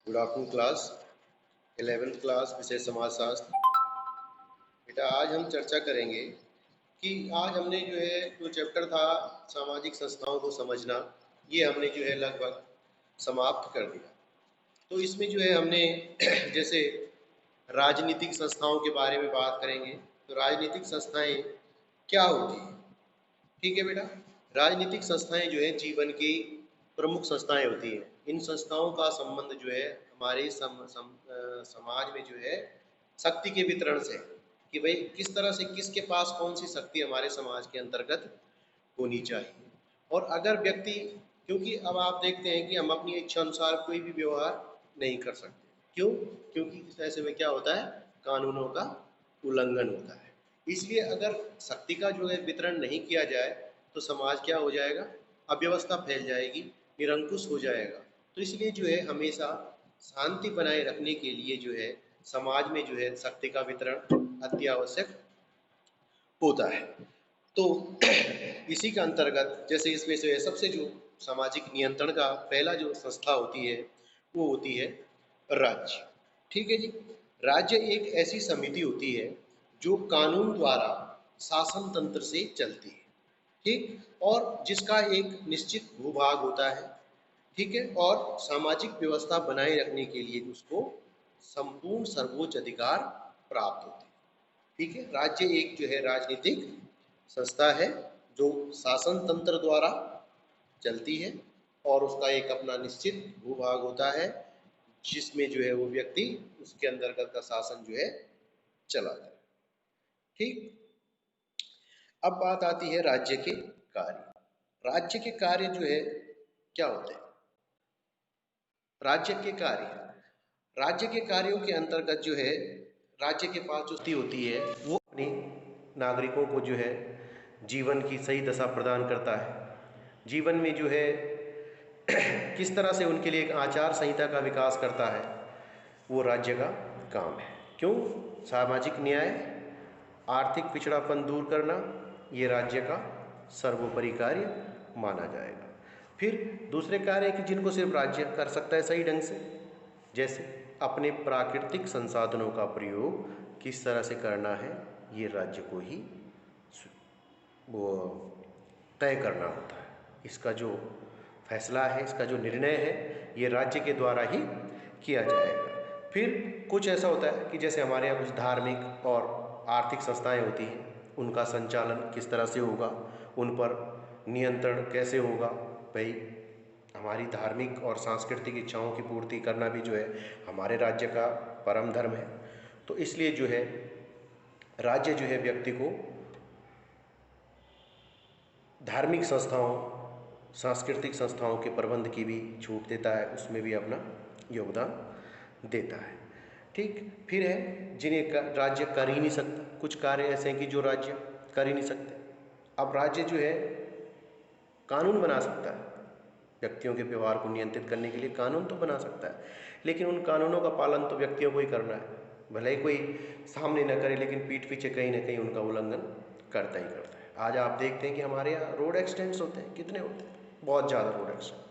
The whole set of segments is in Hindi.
Good afternoon class 11th class विषय समाजशास्त्र। बेटा आज हम चर्चा करेंगे कि आज हमने जो है जो चैप्टर था सामाजिक संस्थाओं को समझना, ये हमने जो है लगभग समाप्त कर दिया। तो इसमें जो है हमने जैसे राजनीतिक संस्थाओं के बारे में बात करेंगे। तो राजनीतिक संस्थाएं क्या होती हैं? ठीक है बेटा, राजनीतिक संस्थाएं जो है जीवन की प्रमुख संस्थाएं होती हैं। इन संस्थाओं का संबंध जो है हमारे समाज में जो है शक्ति के वितरण से, कि भाई किस तरह से किसके पास कौन सी शक्ति हमारे समाज के अंतर्गत होनी चाहिए। और अगर व्यक्ति, क्योंकि अब आप देखते हैं कि हम अपनी इच्छा अनुसार कोई भी व्यवहार नहीं कर सकते। क्यों? क्योंकि ऐसे में क्या होता है, कानूनों का उल्लंघन होता है। इसलिए अगर शक्ति का जो है वितरण नहीं किया जाए तो समाज क्या हो जाएगा, अव्यवस्था फैल जाएगी, निरंकुश हो जाएगा। तो इसलिए जो है हमेशा शांति बनाए रखने के लिए जो है समाज में जो है शक्ति का वितरण अति आवश्यक होता है। तो इसी का अंतर्गत जैसे इसमें से सबसे जो सामाजिक नियंत्रण का पहला जो संस्था होती है वो होती है राज्य। ठीक है जी। राज्य एक ऐसी समिति होती है जो कानून द्वारा शासन तंत्र से चलती है। ठीक, और जिसका एक निश्चित भूभाग होता है। ठीक है, और सामाजिक व्यवस्था बनाए रखने के लिए उसको संपूर्ण सर्वोच्च अधिकार प्राप्त होते हैं। ठीक है, राज्य एक जो है राजनीतिक संस्था है जो शासन तंत्र द्वारा चलती है और उसका एक अपना निश्चित भूभाग होता है जिसमें जो है वो व्यक्ति उसके अंतर्गत का शासन जो है चलाता है। ठीक, अब बात आती है राज्य के कार्य। राज्य के कार्य जो है क्या होते हैं? राज्य के कार्य, राज्य के कार्यों के अंतर्गत जो है राज्य के पास जो स्थिति होती है वो अपने नागरिकों को जो है जीवन की सही दशा प्रदान करता है। जीवन में जो है किस तरह से उनके लिए एक आचार संहिता का विकास करता है, वो राज्य का काम है। क्यों? सामाजिक न्याय, आर्थिक पिछड़ापन दूर करना, ये राज्य का सर्वोपरि कार्य माना जाएगा। फिर दूसरे कार्य कि जिनको सिर्फ राज्य कर सकता है सही ढंग से, जैसे अपने प्राकृतिक संसाधनों का प्रयोग किस तरह से करना है, ये राज्य को ही वो तय करना होता है। इसका जो फैसला है, इसका जो निर्णय है, ये राज्य के द्वारा ही किया जाएगा। फिर कुछ ऐसा होता है कि जैसे हमारे यहाँ कुछ धार्मिक और आर्थिक संस्थाएं होती हैं, उनका संचालन किस तरह से होगा, उन पर नियंत्रण कैसे होगा। भाई हमारी धार्मिक और सांस्कृतिक इच्छाओं की पूर्ति करना भी जो है हमारे राज्य का परम धर्म है। तो इसलिए जो है राज्य जो है व्यक्ति को धार्मिक संस्थाओं, सांस्कृतिक संस्थाओं के प्रबंध की भी छूट देता है, उसमें भी अपना योगदान देता है। ठीक, फिर है जिन्हें राज्य कर ही नहीं सकता। कुछ कार्य ऐसे हैं कि जो राज्य कर ही नहीं सकते। अब राज्य जो है कानून बना सकता है, व्यक्तियों के व्यवहार को नियंत्रित करने के लिए कानून तो बना सकता है, लेकिन उन कानूनों का पालन तो व्यक्तियों को ही करना है। भले ही कोई सामने न करे, लेकिन पीठ पीछे कहीं ना कहीं उनका उल्लंघन करता ही करता है। आज आप देखते हैं कि हमारे यहाँ रोड एक्सीडेंट्स होते हैं, कितने होते हैं, बहुत ज़्यादा रोड एक्सीडेंट,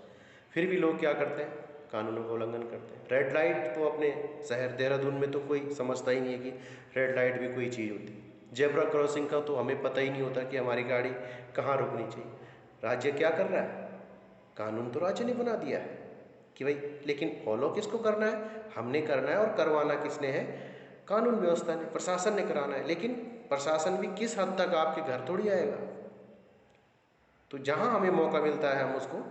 फिर भी लोग क्या करते हैं, कानूनों का उल्लंघन करते हैं। रेड लाइट तो अपने शहर देहरादून में तो कोई समझता ही नहीं है कि रेड लाइट भी कोई चीज़ होती है। जेब्रा क्रॉसिंग का तो हमें पता ही नहीं होता कि हमारी गाड़ी कहाँ रुकनी चाहिए। राज्य क्या कर रहा है? कानून तो राज्य ने बना दिया है कि भाई, लेकिन फॉलो किसको करना है? हमने करना है, और करवाना किसने है? कानून व्यवस्था ने, प्रशासन ने कराना है। लेकिन प्रशासन भी किस हद तक आपके घर थोड़ी आएगा। तो जहां हमें मौका मिलता है हम उसको,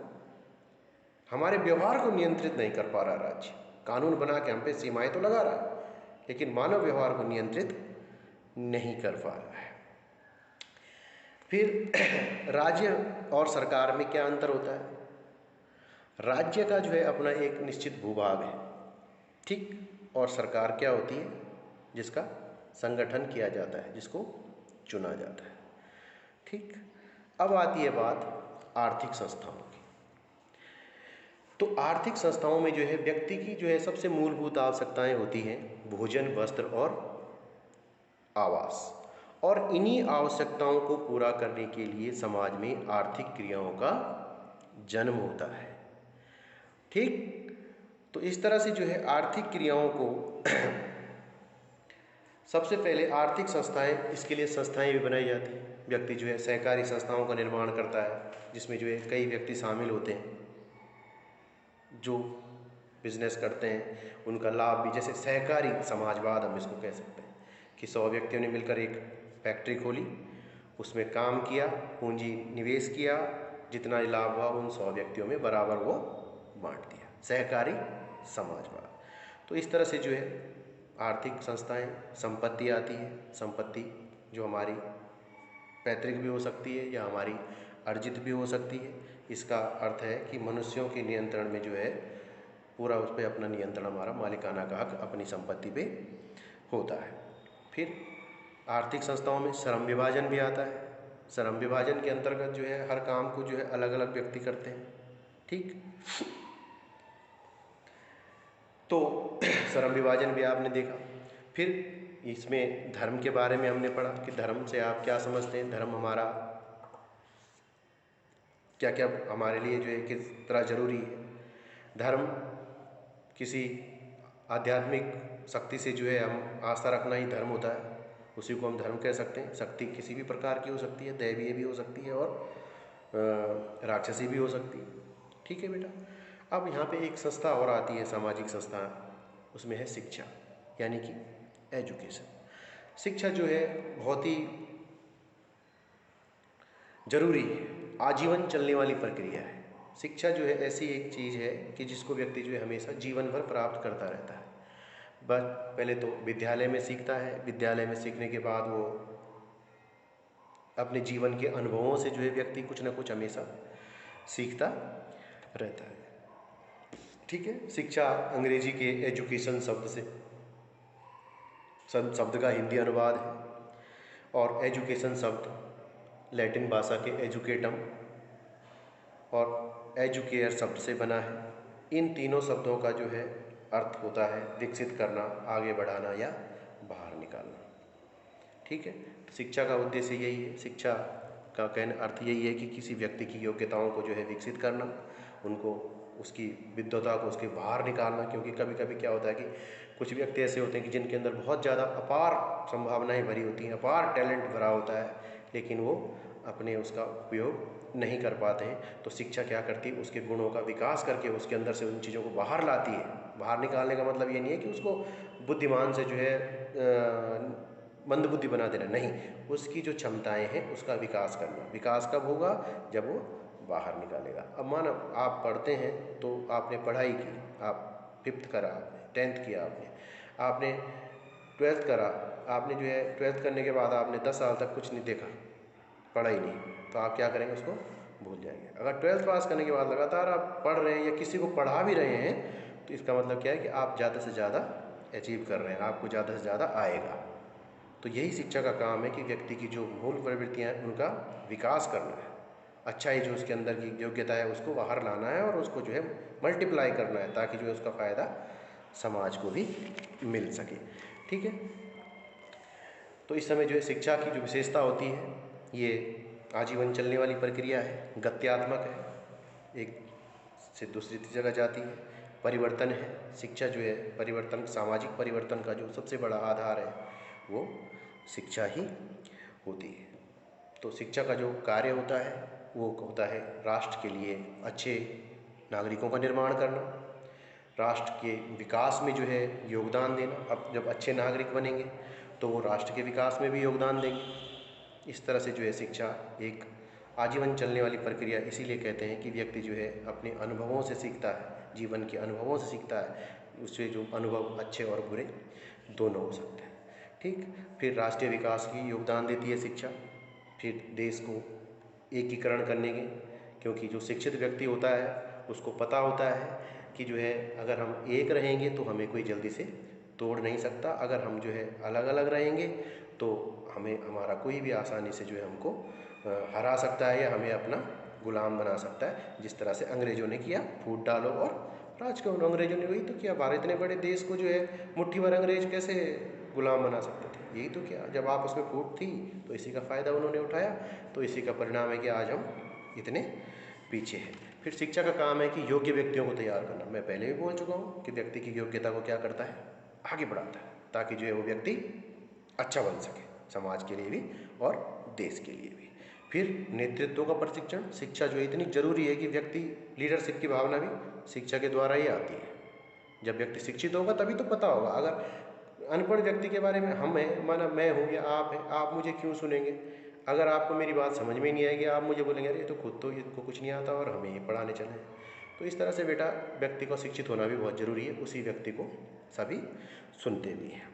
हमारे व्यवहार को नियंत्रित नहीं कर पा रहा राज्य। कानून बना के हम पे सीमाएं तो लगा रहा है, लेकिन मानव व्यवहार को नियंत्रित नहीं कर पा रहा है। फिर राज्य और सरकार में क्या अंतर होता है? राज्य का जो है अपना एक निश्चित भूभाग है, ठीक, और सरकार क्या होती है? जिसका संगठन किया जाता है, जिसको चुना जाता है। ठीक, अब आती है बात आर्थिक संस्थाओं की। तो आर्थिक संस्थाओं में जो है व्यक्ति की जो है सबसे मूलभूत आवश्यकताएं होती हैं, भोजन, वस्त्र और आवास। और इन्हीं आवश्यकताओं को पूरा करने के लिए समाज में आर्थिक क्रियाओं का जन्म होता है। ठीक, तो इस तरह से जो है आर्थिक क्रियाओं को सबसे पहले आर्थिक संस्थाएं, इसके लिए संस्थाएं भी बनाई जाती हैं। व्यक्ति जो है सहकारी संस्थाओं का निर्माण करता है, जिसमें जो है कई व्यक्ति शामिल होते हैं जो बिजनेस करते हैं, उनका लाभ भी, जैसे सहकारी समाजवाद हम इसको कह सकते हैं कि 100 व्यक्तियों ने मिलकर एक फैक्ट्री खोली, उसमें काम किया, पूंजी निवेश किया, जितना लाभ हुआ उन 100 व्यक्तियों में बराबर वो बांट दिया, सहकारी समाजवाद। तो इस तरह से जो है आर्थिक संस्थाएं, संपत्ति आती है, संपत्ति जो हमारी पैतृक भी हो सकती है या हमारी अर्जित भी हो सकती है। इसका अर्थ है कि मनुष्यों के नियंत्रण में जो है पूरा उस पर अपना नियंत्रण, हमारा मालिकाना का हक अपनी संपत्ति पे होता है। फिर आर्थिक संस्थाओं में श्रम विभाजन भी आता है। श्रम विभाजन के अंतर्गत जो है हर काम को जो है अलग अलग व्यक्ति करते हैं, ठीक। तो श्रम विभाजन भी आपने देखा। फिर इसमें धर्म के बारे में हमने पढ़ा कि धर्म से आप क्या समझते हैं, धर्म हमारा क्या क्या हमारे लिए जो है किस तरह जरूरी है। धर्म किसी आध्यात्मिक शक्ति से जो है हम आस्था रखना ही धर्म होता है, उसी को हम धर्म कह सकते हैं। शक्ति किसी भी प्रकार की हो सकती है, दैवीय भी हो सकती है और राक्षसी भी हो सकती है, ठीक है बेटा। अब यहाँ पे एक संस्था और आती है, सामाजिक संस्था, उसमें है शिक्षा, यानी कि एजुकेशन। शिक्षा जो है बहुत ही जरूरी है, आजीवन चलने वाली प्रक्रिया है। शिक्षा जो है ऐसी एक चीज़ है कि जिसको व्यक्ति जो है हमेशा जीवन भर प्राप्त करता रहता है। बस पहले तो विद्यालय में सीखता है, विद्यालय में सीखने के बाद वो अपने जीवन के अनुभवों से जो है व्यक्ति कुछ ना कुछ हमेशा सीखता रहता है, ठीक है। शिक्षा अंग्रेजी के एजुकेशन शब्द से शब्द का हिंदी अनुवाद है, और एजुकेशन शब्द लैटिन भाषा के एजुकेटम और एजुकेयर शब्द से बना है। इन तीनों शब्दों का जो है अर्थ होता है विकसित करना, आगे बढ़ाना या बाहर निकालना, ठीक है। तो शिक्षा का उद्देश्य यही है, शिक्षा का कहने अर्थ यही है कि किसी व्यक्ति की योग्यताओं को जो है विकसित करना, उनको उसकी विद्वता को उसके बाहर निकालना। क्योंकि कभी कभी क्या होता है कि कुछ व्यक्ति ऐसे होते हैं कि जिनके अंदर बहुत ज़्यादा अपार संभावनाएं भरी होती हैं, अपार टैलेंट भरा होता है, लेकिन वो अपने उसका उपयोग नहीं कर पाते हैं। तो शिक्षा क्या करती है, उसके गुणों का विकास करके उसके अंदर से उन चीज़ों को बाहर लाती है। बाहर निकालने का मतलब ये नहीं है कि उसको बुद्धिमान से जो है मंदबुद्धि बना देना, नहीं, उसकी जो क्षमताएं हैं उसका विकास करना। विकास कब होगा, जब वो बाहर निकालेगा। अब मानो आप पढ़ते हैं तो आपने पढ़ाई की, आप 5th करा, आपने 10th किया, आपने 12th करा, आपने जो है 12th करने के बाद आपने 10 साल तक कुछ नहीं देखा, पढ़ाई नहीं, तो आप क्या करेंगे, उसको भूल जाएंगे। अगर 12th पास करने के बाद लगातार आप पढ़ रहे हैं या किसी को पढ़ा भी रहे हैं, तो इसका मतलब क्या है कि आप ज़्यादा से ज़्यादा अचीव कर रहे हैं, आपको ज़्यादा से ज़्यादा आएगा। तो यही शिक्षा का काम है कि व्यक्ति की जो मूल प्रवृत्तियाँ हैं उनका विकास करना है, अच्छाई जो उसके अंदर की योग्यता है उसको बाहर लाना है और उसको जो है मल्टीप्लाई करना है, ताकि जो है उसका फ़ायदा समाज को भी मिल सके, ठीक है। तो इस समय जो है शिक्षा की जो विशेषता होती है, ये आजीवन चलने वाली प्रक्रिया है, गत्यात्मक है, एक से दूसरी जगह जाती है, परिवर्तन है। शिक्षा जो है परिवर्तन, सामाजिक परिवर्तन का जो सबसे बड़ा आधार है वो शिक्षा ही होती है। तो शिक्षा का जो कार्य होता है वो होता है राष्ट्र के लिए अच्छे नागरिकों का निर्माण करना, राष्ट्र के विकास में जो है योगदान देना। अब जब अच्छे नागरिक बनेंगे तो वो राष्ट्र के विकास में भी योगदान देंगे। इस तरह से जो है शिक्षा एक आजीवन चलने वाली प्रक्रिया इसीलिए कहते हैं कि व्यक्ति जो है अपने अनुभवों से सीखता है, जीवन के अनुभवों से सीखता है, उससे जो अनुभव अच्छे और बुरे दोनों हो सकते हैं, ठीक। फिर राष्ट्रीय विकास की योगदान देती है शिक्षा, फिर देश को एकीकरण करने के, क्योंकि जो शिक्षित व्यक्ति होता है उसको पता होता है कि जो है अगर हम एक रहेंगे तो हमें कोई जल्दी से तोड़ नहीं सकता, अगर हम जो है अलग अलग रहेंगे तो हमें हमारा कोई भी आसानी से जो है हमको हरा सकता है या हमें अपना गुलाम बना सकता है। जिस तरह से अंग्रेज़ों ने किया, फूट डालो और राज करो। अंग्रेज़ों ने वही तो किया, भारत इतने बड़े देश को जो है मुट्ठी भर अंग्रेज कैसे गुलाम बना सकते थे, यही तो किया। जब आपस में फूट थी तो इसी का फ़ायदा उन्होंने उठाया, तो इसी का परिणाम है कि आज हम इतने पीछे हैं। फिर शिक्षा का काम है कि योग्य व्यक्तियों को तैयार करना। मैं पहले भी बोल चुका हूँ कि व्यक्ति की योग्यता को क्या करता है, आगे बढ़ाता है, ताकि जो है वो व्यक्ति अच्छा बन सके, समाज के लिए भी और देश के लिए भी। फिर नेतृत्व का प्रशिक्षण। शिक्षा जो है इतनी जरूरी है कि व्यक्ति लीडरशिप की भावना भी शिक्षा के द्वारा ही आती है। जब व्यक्ति शिक्षित होगा तभी तो पता होगा। अगर अनपढ़ व्यक्ति के बारे में हम हैं, माना मैं हूँ या आप हैं, आप मुझे क्यों सुनेंगे? अगर आपको मेरी बात समझ में नहीं आएगी, आप मुझे बोलेंगे अरे ये तो खुद तो इनको कुछ नहीं आता और हमें ही पढ़ाने चले हैं। तो इस तरह से बेटा व्यक्ति को शिक्षित होना भी बहुत ज़रूरी है, उसी व्यक्ति को सभी सुनते भी हैं।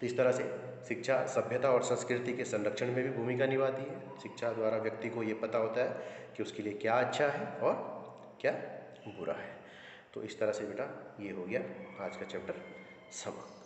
तो इस तरह से शिक्षा सभ्यता और संस्कृति के संरक्षण में भी भूमिका निभाती है। शिक्षा द्वारा व्यक्ति को ये पता होता है कि उसके लिए क्या अच्छा है और क्या बुरा है। तो इस तरह से बेटा ये हो गया आज का चैप्टर समाप्त।